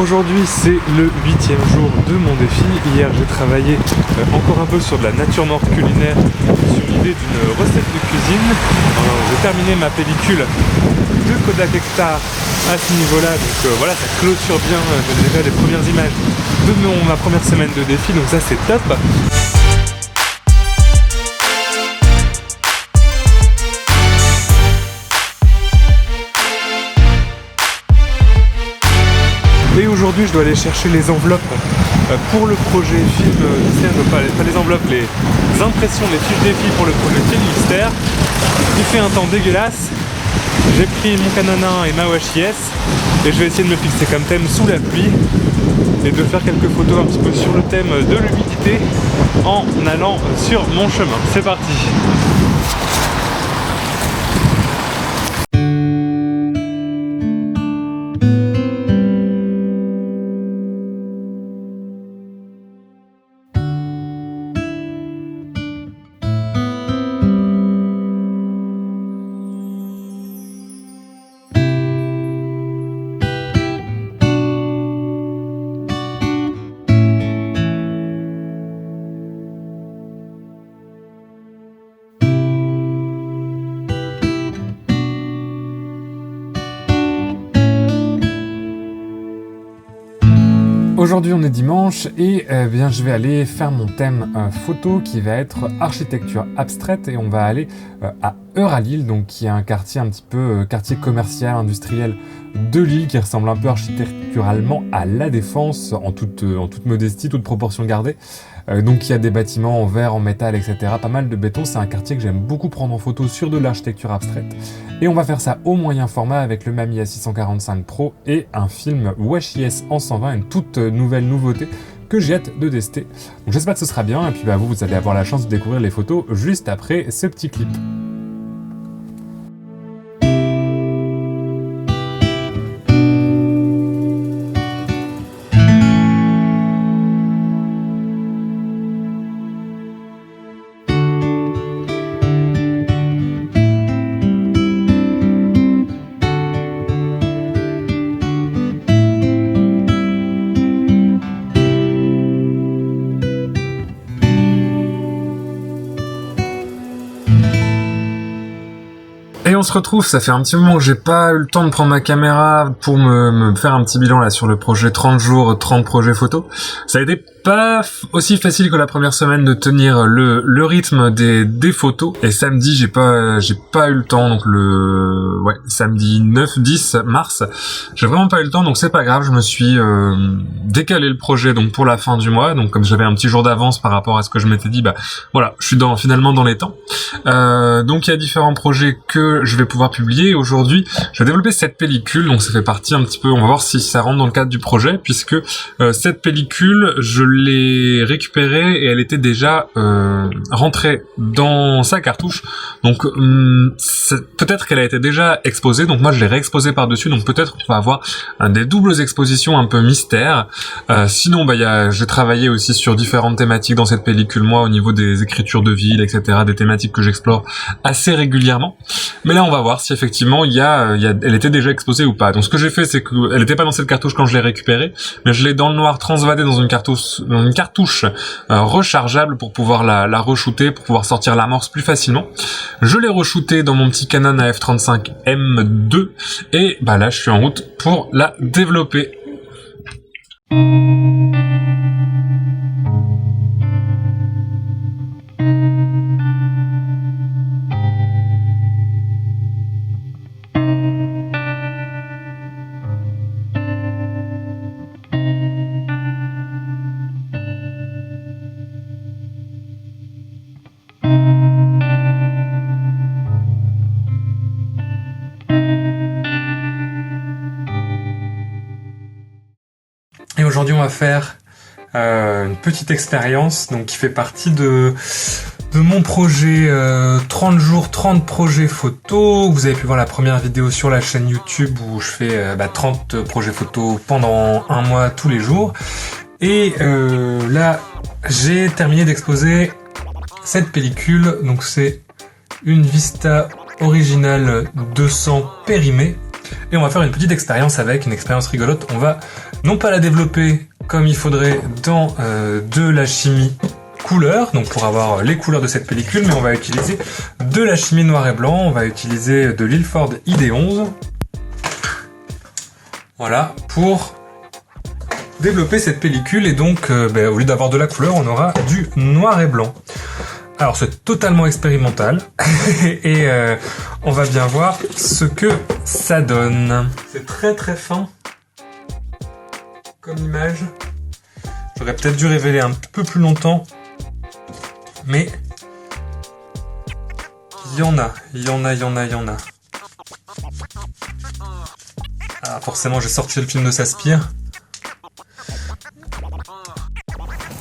Aujourd'hui c'est le 8e jour de mon défi. Hier j'ai travaillé encore un peu sur de la nature morte culinaire, sur l'idée d'une recette de cuisine. J'ai terminé ma pellicule de Kodak Hectare à ce niveau-là, donc voilà, ça clôture bien. J'ai déjà les premières images de ma première semaine de défi, donc ça c'est top. Et aujourd'hui je dois aller chercher les enveloppes pour le projet film mystère, pas les enveloppes, les impressions, les fiches défi pour le projet film mystère. Il fait un temps dégueulasse, j'ai pris mon Canon 1 et ma Washi S et je vais essayer de me fixer comme thème sous la pluie et de faire quelques photos un petit peu sur le thème de l'humidité en allant sur mon chemin. C'est parti! Aujourd'hui on est dimanche et bien je vais aller faire mon thème photo qui va être architecture abstraite et on va aller à Eure à Lille, donc qui est un quartier un petit peu quartier commercial, industriel de Lille qui ressemble un peu architecturalement à La Défense en toute modestie, toute proportion gardée. Donc il y a des bâtiments en verre, en métal, etc. Pas mal de béton, c'est un quartier que j'aime beaucoup prendre en photo sur de l'architecture abstraite. Et on va faire ça au moyen format avec le Mamiya 645 Pro et un film Washi S en 120, une toute nouvelle nouveauté que j'ai hâte de tester. Donc j'espère que ce sera bien et puis vous allez avoir la chance de découvrir les photos juste après ce petit clip. Et on se retrouve, ça fait un petit moment que j'ai pas eu le temps de prendre ma caméra pour me faire un petit bilan là sur le projet 30 jours, 30 projets photos. Ça a été pas aussi facile que la première semaine de tenir le rythme des photos. Et samedi, j'ai pas eu le temps, donc samedi 9-10 mars, j'ai vraiment pas eu le temps, donc c'est pas grave, je me suis décalé le projet donc pour la fin du mois, donc comme j'avais un petit jour d'avance par rapport à ce que je m'étais dit, voilà, je suis finalement dans les temps. Donc il y a différents projets que je vais pouvoir publier. Aujourd'hui, je vais développer cette pellicule, donc ça fait partie un petit peu, on va voir si ça rentre dans le cadre du projet, puisque cette pellicule, je l'ai récupérée et elle était déjà rentrée dans sa cartouche, donc peut-être qu'elle a été déjà exposée, donc moi je l'ai réexposée par-dessus, donc peut-être qu'on va avoir des doubles expositions un peu mystères. Sinon, j'ai travaillé aussi sur différentes thématiques dans cette pellicule, moi, au niveau des écritures de ville, etc., des thématiques que j'explore assez régulièrement. Mais là, on va voir si effectivement elle était déjà exposée ou pas. Donc ce que j'ai fait, c'est qu'elle n'était pas dans cette cartouche quand je l'ai récupérée, mais je l'ai dans le noir transvadée dans une cartouche rechargeable pour pouvoir la re-shooter, pour pouvoir sortir l'amorce plus facilement. Je l'ai re-shootée dans mon petit Canon à f35 M2 et là, je suis en route pour la développer. Et aujourd'hui, on va faire une petite expérience donc qui fait partie de mon projet 30 jours, 30 projets photos. Vous avez pu voir la première vidéo sur la chaîne YouTube où je fais 30 projets photos pendant un mois tous les jours. Et là, j'ai terminé d'exposer cette pellicule. Donc c'est une Vista originale 200 périmée. Et on va faire une petite expérience avec, une expérience rigolote. On va non pas la développer comme il faudrait dans de la chimie couleur, donc pour avoir les couleurs de cette pellicule, mais on va utiliser de la chimie noir et blanc, on va utiliser de l'Ilford ID11. Voilà, pour développer cette pellicule, et donc au lieu d'avoir de la couleur, on aura du noir et blanc. Alors c'est totalement expérimental, et on va bien voir ce que ça donne. C'est très très fin comme image. J'aurais peut-être dû révéler un peu plus longtemps, mais il y en a. Ah, forcément j'ai sorti le film de Saspire.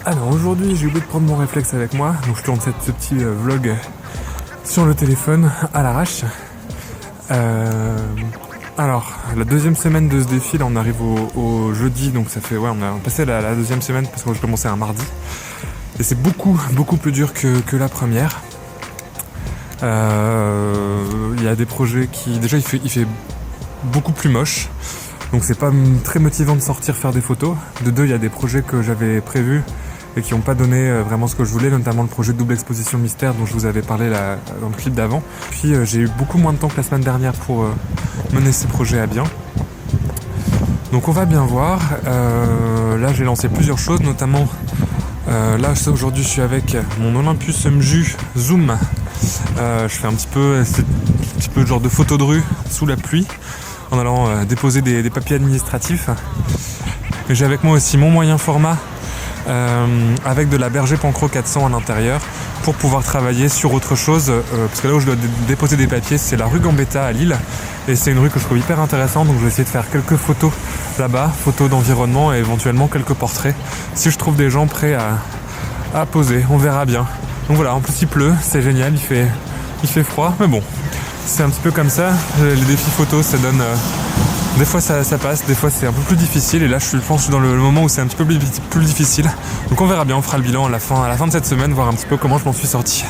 Alors aujourd'hui j'ai oublié de prendre mon réflexe avec moi, donc je tourne ce petit vlog sur le téléphone à l'arrache. Alors la deuxième semaine de ce défi, là on arrive au jeudi, donc ça fait on a passé la deuxième semaine parce que je commençais un mardi. Et c'est beaucoup plus dur que la première. Il y a des projets qui... Déjà il fait beaucoup plus moche, donc c'est pas très motivant de sortir faire des photos. De deux, il y a des projets que j'avais prévus et qui n'ont pas donné vraiment ce que je voulais, notamment le projet de double exposition mystère dont je vous avais parlé là, dans le clip d'avant. Puis j'ai eu beaucoup moins de temps que la semaine dernière pour mener ces projets à bien. Donc on va bien voir. Là j'ai lancé plusieurs choses, notamment là aujourd'hui je suis avec mon Olympus MJU Zoom. Je fais un petit peu genre de photo de rue sous la pluie en allant déposer des papiers administratifs. Et j'ai avec moi aussi mon moyen format avec de la Berger Pancro 400 à l'intérieur pour pouvoir travailler sur autre chose, parce que là où je dois déposer des papiers, c'est la rue Gambetta à Lille, et c'est une rue que je trouve hyper intéressante, donc je vais essayer de faire quelques photos là-bas, photos d'environnement et éventuellement quelques portraits si je trouve des gens prêts à poser, on verra bien. Donc voilà, en plus il pleut, c'est génial, il fait froid, mais bon, c'est un petit peu comme ça, les défis photos ça donne... Des fois ça passe, des fois c'est un peu plus difficile, et là je pense que je suis dans le moment où c'est un petit peu plus difficile. Donc on verra bien, on fera le bilan à la fin de cette semaine, voir un petit peu comment je m'en suis sorti.